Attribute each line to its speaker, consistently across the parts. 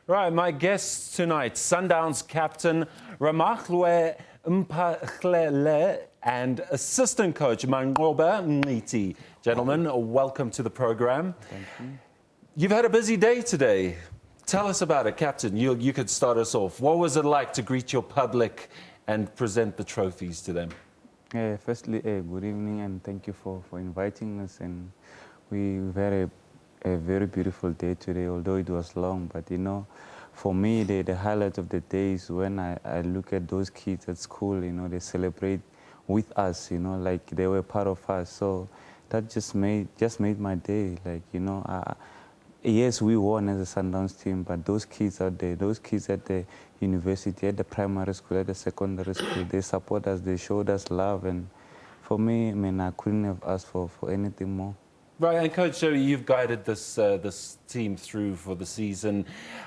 Speaker 1: Right, my guests tonight, Sundowns captain Ramahlwe Mphahlele and assistant coach Manqoba Mngqithi. Gentlemen, welcome to the program.
Speaker 2: Thank you.
Speaker 1: You've had a busy day today. Tell us about it, Captain. You could start us off. What was it like to greet your public and present the trophies to them?
Speaker 2: Firstly, good evening and thank you for inviting us. And we've had a very beautiful day today, although it was long. But, you know, for me, the highlight of the day is when I look at those kids at school, you know, they celebrate with us, you know, like they were part of us. So that just made my day. Like, you know, yes, we won as a Sundowns team, but those kids out there, those kids at the university, at the primary school, at the secondary school, they support us, they showed us love. And for me, I mean, I couldn't have asked for anything more.
Speaker 1: Right, and Coach Joey, you've guided this team through for the season.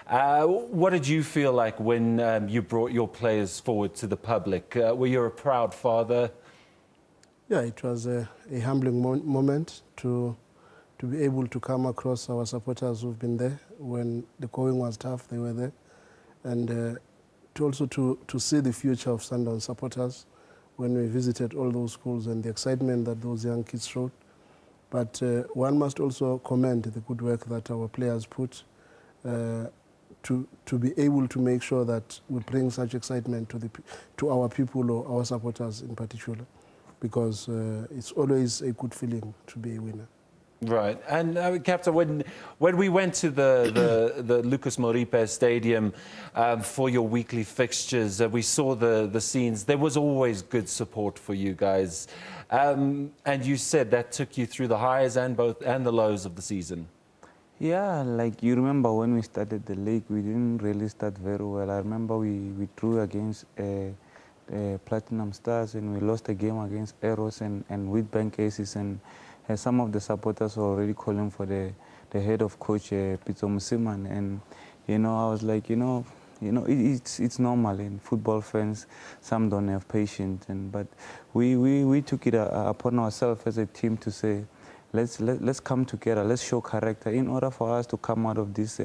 Speaker 1: What did you feel like when you brought your players forward to the public? Were you a proud father?
Speaker 3: Yeah, it was a humbling moment to be able to come across our supporters who've been there when the going was tough. They were there, and to see the future of Sundowns supporters when we visited all those schools and the excitement that those young kids showed. But one must also commend the good work that our players put to be able to make sure that we bring such excitement to our people or our supporters in particular, because it's always a good feeling to be a winner.
Speaker 1: Right, and Captain, when we went to the Lucas Moripe Stadium for your weekly fixtures, we saw the scenes. There was always good support for you guys, and you said that took you through the highs and the lows of the season.
Speaker 2: Yeah, like you remember when we started the league, we didn't really start very well. I remember we drew against Platinum Stars and we lost a game against Arrows and Witbank Aces, and some of the supporters were already calling for the head of coach, Pitso Musiman. And, you know, I was like, you know, it's normal in football fans. Some don't have patience. But we took it upon ourselves as a team to say, let's come together, let's show character. In order for us to come out of this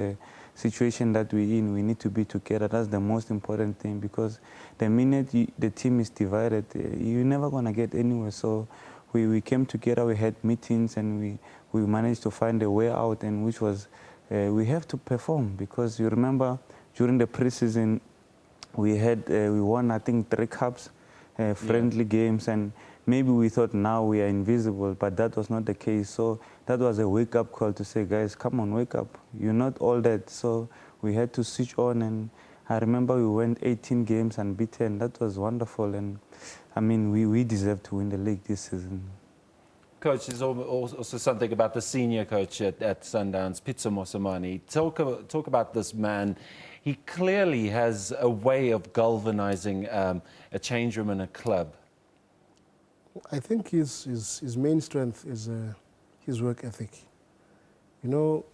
Speaker 2: situation that we're in, we need to be together. That's the most important thing, because the minute the team is divided, you're never going to get anywhere. So we came together, we had meetings, and we managed to find a way out, and which was we have to perform, because you remember during the preseason we won, I think, 3 cups, friendly games, and maybe we thought now we are invisible, but that was not the case. So that was a wake-up call to say, guys, come on, wake up. You're not all that. So we had to switch on, and I remember we went 18 games unbeaten. That was wonderful, and I mean, we deserve to win the league this season.
Speaker 1: Coach, there's also something about the senior coach at Sundowns, Pitso Musiman. Talk about this man. He clearly has a way of galvanizing a change room in a club.
Speaker 3: I think his main strength is his work ethic. You know,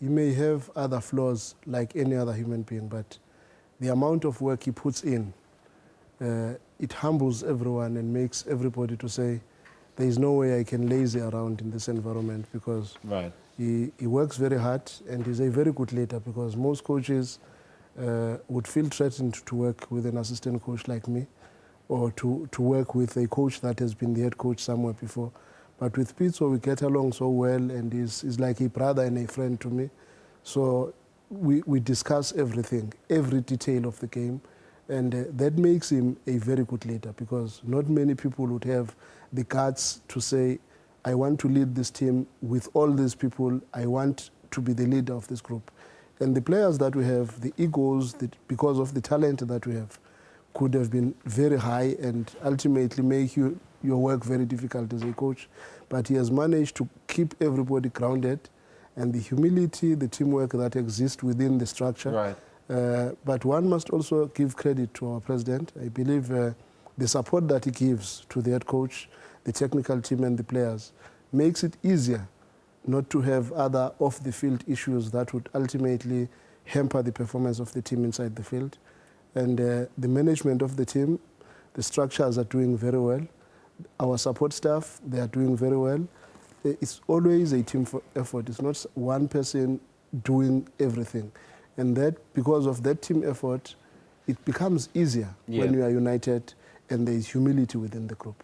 Speaker 3: you may have other flaws like any other human being, but the amount of work he puts in, it humbles everyone and makes everybody to say, there is no way I can lazy around in this environment, because he works very hard and he's a very good leader, because most coaches would feel threatened to work with an assistant coach like me, or to work with a coach that has been the head coach somewhere before. But with Pitso, we get along so well, and he's like a brother and a friend to me. So we discuss everything, every detail of the game. And that makes him a very good leader, because not many people would have the guts to say, I want to lead this team with all these people. I want to be the leader of this group. And the players that we have, the egos, because of the talent that we have, could have been very high and ultimately make your work very difficult as a coach. But he has managed to keep everybody grounded, and the humility, the teamwork that exists within the structure.
Speaker 1: Right.
Speaker 3: But one must also give credit to our president. I believe the support that he gives to the head coach, the technical team and the players makes it easier not to have other off-the-field issues that would ultimately hamper the performance of the team inside the field. And the management of the team, the structures are doing very well. Our support staff, they are doing very well. It's always a team effort. It's not one person doing everything. And that, because of that team effort, it becomes easier when you are united and there is humility within the group.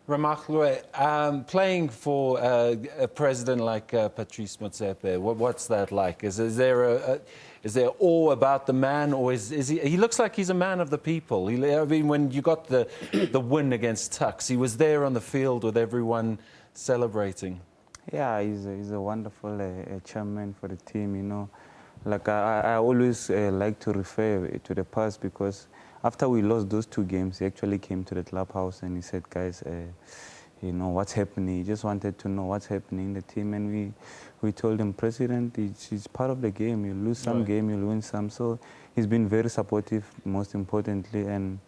Speaker 1: Ramahlwe, playing for a president like Patrice Motsepe, what's that like? Is there awe about the man, or is he looks like he's a man of the people? I mean, when you got the win against Tuks, he was there on the field with everyone celebrating.
Speaker 2: Yeah, he's a wonderful chairman for the team, you know. Like I always like to refer to the past, because after we lost those 2 games, he actually came to the clubhouse and he said, guys, you know, what's happening? He just wanted to know what's happening in the team. And we told him, President, it's part of the game. You lose some game, you'll win some. So he's been very supportive, most importantly. And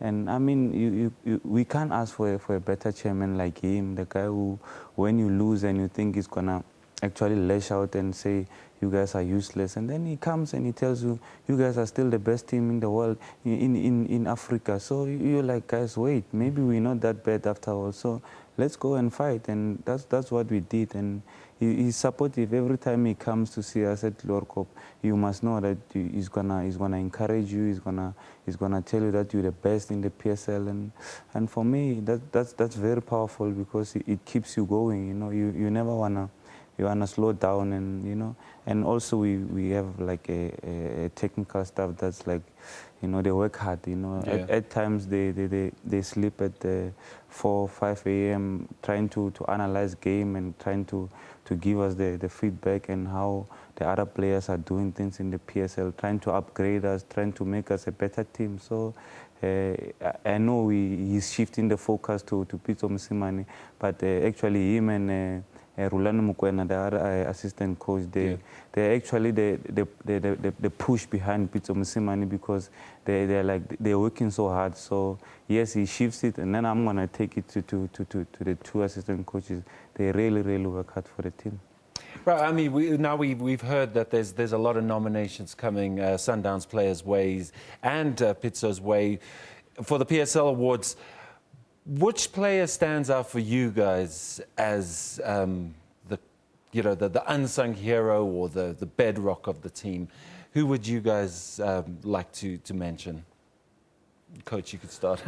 Speaker 2: I mean, we can't ask for a better chairman like him, the guy who, when you lose and you think he's going to actually lash out and say, you guys are useless. And then he comes and he tells you, you guys are still the best team in the world, in Africa. So you're like, guys, wait, maybe we're not that bad after all. So let's go and fight. And that's what we did. And he's supportive. Every time he comes to see us at Lorkop, you must know that he's gonna encourage you. He's gonna tell you that you're the best in the PSL. And for me, that's very powerful, because it keeps you going. You know, you never wanna slow down, and you know. And also we have like a technical staff that's like, you know, they work hard, you know. At times they sleep at 4, 5 a.m. trying to analyze game and trying to give us the feedback and how the other players are doing things in the PSL, trying to upgrade us, trying to make us a better team. So I know he's shifting the focus to Pitso Mosimane, but actually him and Rulani Mukwena, the other assistant coach, they actually the push behind Pitso Mosimane, because they're working so hard. So yes, he shifts it, and then I'm gonna take it to the 2 assistant coaches. They really work hard for the team.
Speaker 1: Right, I mean, we've heard that there's a lot of nominations coming Sundowns players' ways and Pitso's way for the PSL awards. Which player stands out for you guys as the unsung hero or the bedrock of the team? Who would you guys like to mention? Coach, you could start.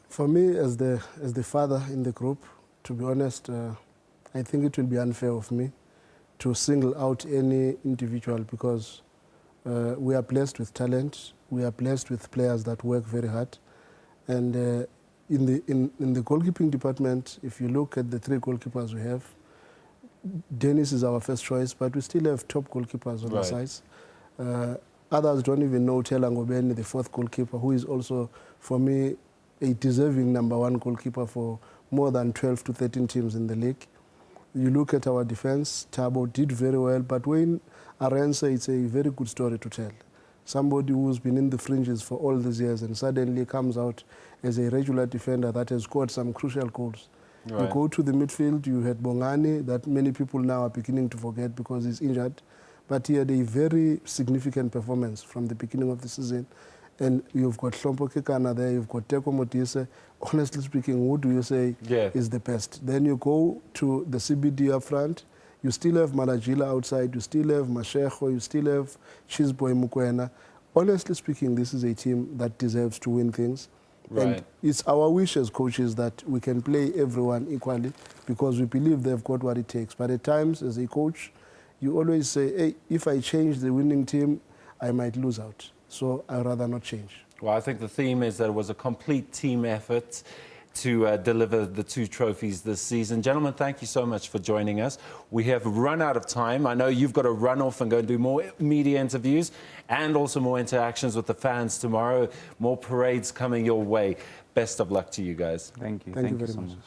Speaker 3: For me, as the father in the group, to be honest, I think it will be unfair of me to single out any individual, because we are blessed with talent. We are blessed with players that work very hard, and in the goalkeeping department, if you look at the 3 goalkeepers we have, Dennis is our first choice, but we still have top goalkeepers on the sides. Others don't even know Tela Ngobeni, the 4th goalkeeper, who is also, for me, a deserving #1 goalkeeper for more than 12 to 13 teams in the league. You look at our defense, Thabo did very well, but Wayne Arendse, it's a very good story to tell. Somebody who's been in the fringes for all these years and suddenly comes out as a regular defender that has scored some crucial goals. You go to the midfield, you had Bongani, that many people now are beginning to forget because he's injured. But he had a very significant performance from the beginning of the season. And you've got Hlompo Kekana there, you've got Teko Modise. Honestly speaking, who do you say is the best? Then you go to the CBD up front, you still have Malajila outside, you still have Mashego, you still have Chisboy Mukwena. Honestly speaking, this is a team that deserves to win things. And it's our wish as coaches that we can play everyone equally, because we believe they've got what it takes. But at times, as a coach, you always say, hey, if I change the winning team, I might lose out. So I'd rather not change.
Speaker 1: Well, I think the theme is that it was a complete team effort to deliver the 2 trophies this season. Gentlemen, thank you so much for joining us. We have run out of time. I know you've got to run off and go and do more media interviews and also more interactions with the fans tomorrow. More parades coming your way. Best of luck to you guys.
Speaker 2: Thank you.
Speaker 3: Thank you very
Speaker 2: so
Speaker 3: much.
Speaker 2: much.